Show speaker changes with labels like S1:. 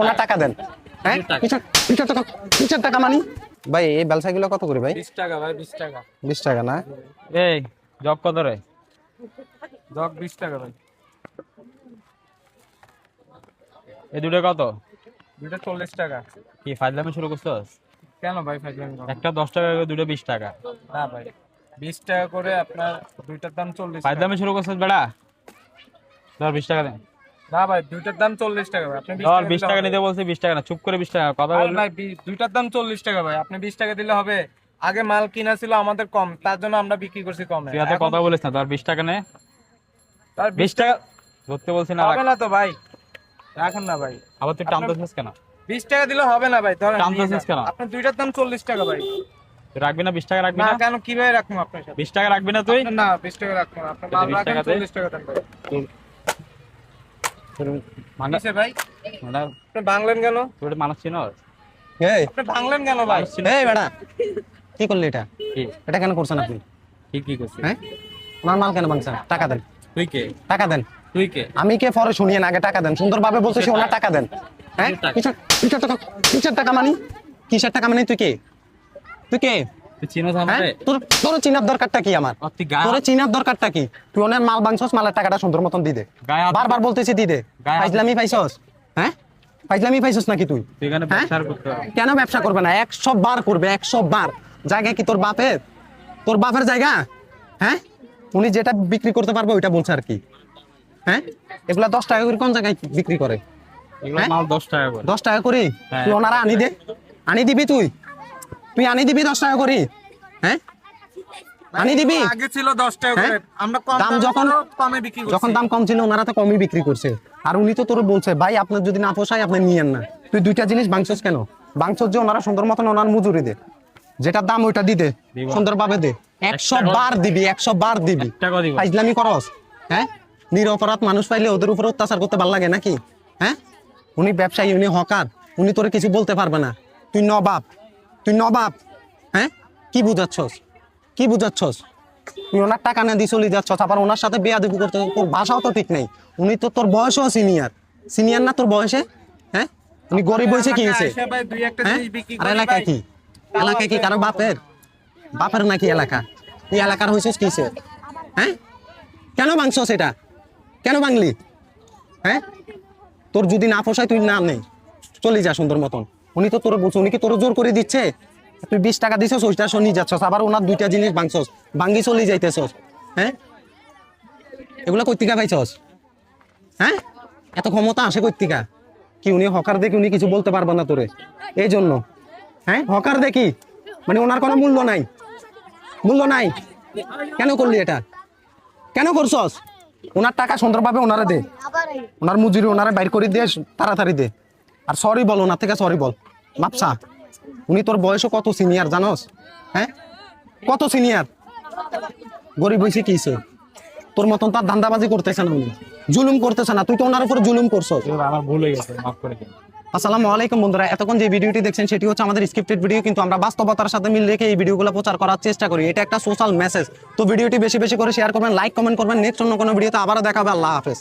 S1: ওনার টাকা দেন। হ্যাঁ কিসের টাকা মানি ভাই? এই ব্যবসাগুলো কত করে ভাই?
S2: 20 টাকা ভাই, 20 টাকা।
S1: 20 টাকা না?
S3: এই জব কত রে?
S2: জগ 20 টাকা ভাই।
S3: এই দুটো কত?
S2: দুইটা 40 টাকা।
S3: কি ফাইজলামি শুরু করছস?
S2: কেন ভাই ফাইজলামি করো?
S3: একটা 10 টাকা করে, দুটো 20 টাকা।
S2: না ভাই, 20 টাকা করে আপনার দুইটার দাম 40 টাকা।
S3: ফাইজলামি শুরু করছস বেড়া? ধর 20 টাকা দে।
S2: না ভাই, দুইটার দাম 40 টাকা ভাই। আপনি 20
S3: ধর
S2: টাকা
S3: 20 টাকা নিতে বলছি, 20 টাকা না, চুপ করে 20 টাকা কথা
S2: আরে
S3: বল।
S2: ভাই, দুইটার দাম 40 টাকা ভাই। আপনি 20 টাকা দিলে হবে? আগে মাল কিনা ছিল আমাদের কম, তার জন্য আমরা বিক্রি করছি কমে।
S3: তুই এত কথা বলিস না, ধর 20 টাকা নে।
S2: তার
S3: 20 টাকা ধরতে বলছি না,
S2: হবে না তো ভাই, রাখেন না ভাই।
S3: আবার তুই টানতেছিস কেন?
S2: 20 টাকা দিলে হবে না ভাই, ধরেন।
S3: টানতেছিস কেন?
S2: আপনার দুইটার দাম 40 টাকা ভাই।
S3: তুই রাখবি না? 20 টাকা রাখবি
S2: না
S3: না?
S2: কেন, কিভাবে রাখবো আপনার সাথে?
S3: 20 টাকা রাখবি না তুই?
S2: না, 20 টাকা রাখবো না। আপনি মাল
S3: 20
S2: রাখেন,
S3: টাকা দে।
S2: 40 টাকা দেন ভাই।
S3: মানে
S2: কিসে ভাই?
S3: মানে
S2: আপনি ভাঙলেন কেন?
S3: তুই একটা মানুষ চিনস?
S1: এই
S2: আপনি ভাঙলেন কেন ভাই?
S1: এই বেটা কি করলি এটা?
S3: কি
S1: এটা কেন করছেন আপনি?
S3: কি করছিস?
S1: হ্যাঁ ওনার মাল কেন ভাঙছেন? টাকা দেন,
S3: তুই কে?
S1: টাকা দেন।
S3: তুই কে?
S1: আমি কে পরে শুনিয়ে না, আগে টাকা দেন। সুন্দরভাবে বলতেছি ওনার টাকা দেন। হ্যাঁ কিসের টাকা মানি? কিসের টাকা মানি? তুই কে? তুই কে?
S3: তুই চিনস
S1: হ্যাঁ
S3: আমারে?
S1: তোর চিনার দরকারটা কি আমার?
S3: তুই গায়ে
S1: তোর চিনার দরকারটা কি? তুই ওনার মাল ভাঙছস, মালের টাকাটা সুন্দর মতন দি দে।
S3: গায়ে হাত-
S1: বারবার বলতেছি দি দে।
S3: গায়ে হাত-
S1: ফাইজলামি পাইছস? হ্যাঁ ফাইজলামি পাইছস নাকি তুই?
S3: তুই এখানে
S1: হ্যাঁ?
S3: ব্যবসা করতে হবে।
S1: কেন ব্যবসা করবে না? 100 বার করবে, 100 বার। জায়গা কি তোর বাপের? তোর বাপের জায়গা? হ্যাঁ উনি যেটা বিক্রি করতে পারবে ওইটা বলছে আর কি। হ্যাঁ এগুলা 10 টাকা করে কোন জায়গায় বিক্রি করে?
S3: এগুলো
S1: হ্যাঁ?
S3: মাল 10 টাকা করে।
S1: 10 টাকা করে
S3: হ্যাঁ।
S1: তুই ওনারা আনি দে। আনি দিবি তুই? তুই আনি দিবি 10 টাকা করে? হ্যাঁ আনি দিবি?
S2: আগে ছিল 10 টাকা করে,
S1: হ্যাঁ?
S2: আমরা কম
S1: দাম
S2: দামে
S1: যখন
S2: কমে বিক্রি করছি।
S1: যখন দাম কম ছিল ওনারা তো কমই বিক্রি করছে। আর উনি তো তোর বলছে ভাই আপনার যদি না পোষায় আপনি নিয়েন না। তুই দুইটা জিনিস ভাঙছস কেন? ভাঙছস যে ওনারা সুন্দর মতন ওনার মজুরি দে, যেটার দাম ওইটা দি দে,
S3: দিব।
S1: সুন্দরভাবে দে। 100 বার দিবি, 100 বার দিবি।
S3: 1 টাকা দিব।
S1: ফাইজলামি করস? হ্যাঁ নিরপরাধ মানুষ পাইলে ওদের উপর অত্যাচার করতে ভালো লাগে নাকি? হ্যাঁ উনি ব্যবসায়ী, উনি হকার, উনি তোরে কিছু বলতে পারবে না। তুই নবাব, তুই নবাব। হ্যাঁ কি বুঝাচ্ছস? কি বুঝাচ্ছস? তুই ওনার টাকা না দিয়ে চলে যাচ্ছস, আবার ওনার সাথে বেয়াদবি করতে, তোর ভাষাও তো ঠিক নেই। উনি তো তোর বয়সও সিনিয়র, সিনিয়র না তোর বয়সে? হ্যাঁ উনি গরিব হয়েছে কি হয়েছে?
S2: এলাকায় এসে ভাই দুই একটা
S1: হ্যাঁ
S2: জিনিস বিক্রি
S1: আর
S2: করি
S1: এলাকায়
S2: ভাই।
S1: কি? এলাকায় কি কারো বাপের? বাপের নাকি এলাকা? তুই এলাকার হয়েছিস কিসে? হ্যাঁ কেন ভাঙছস এটা? কেন ভাঙলি? হ্যাঁ তোর যদি না পোষায় তুই না নেই, চলে যা সুন্দর মতন। উনি তো তোর বলছে, উনি কি তোর জোর করে দিচ্ছে? তুই 20 টাকা দিছস, ওইটা নিয়ে যাচ্ছস, আবার ওনার দুইটা জিনিস ভাঙছস, ভাঙ্গি চলে যাইতেছস। হ্যাঁ এগুলা কইতিকা পাইছস? হ্যাঁ এত ক্ষমতা আসে কইতিকা? কি উনি হকার দেখি উনি কিছু বলতে পারবে না তোরে? এই জন্য হ্যাঁ হকার দেখি মানে ওনার কোনো মূল্য নাই, মূল্য নাই। কেন করলি এটা? কেন করছস? ওনার টাকা সুন্দরভাবে ওনারা দে, ওনার মজুরি ওনারা বাইর করে দিয়ে তাড়াতাড়ি দে। আর সরি বল, ওনার থেকে সরি বল। মাপসা উনি তোর বয়সও কত সিনিয়র জানোস? হ্যাঁ কত সিনিয়র? গরিব হয়েছে কি হইছে? তোর মতন তার ধান্দাবাজি করতেছে না, উনি জুলুম করতেছে না, তুই তো ওনার উপর জুলুম করছস।
S3: আমার ভুল হয়ে গেছে, মাফ করে দিন।
S1: আসসালামু আলাইকুম বন্ধুরা, এতক্ষণ যে ভিডিওটি দেখছেন সেটি হচ্ছে আমাদের স্ক্রিপ্টেড ভিডিও, কিন্তু আমরা বাস্তবতার সাথে মিল রেখে এই ভিডিওগুলো প্রচার করার চেষ্টা করি। এটা একটা সোশ্যাল মেসেজ। তো ভিডিওটি বেশি বেশি করে শেয়ার করবেন, লাইক কমেন্ট করবেন। নেক্সট অন্য কোনো ভিডিওতে আবারও দেখা হবে। আল্লাহ হাফেজ।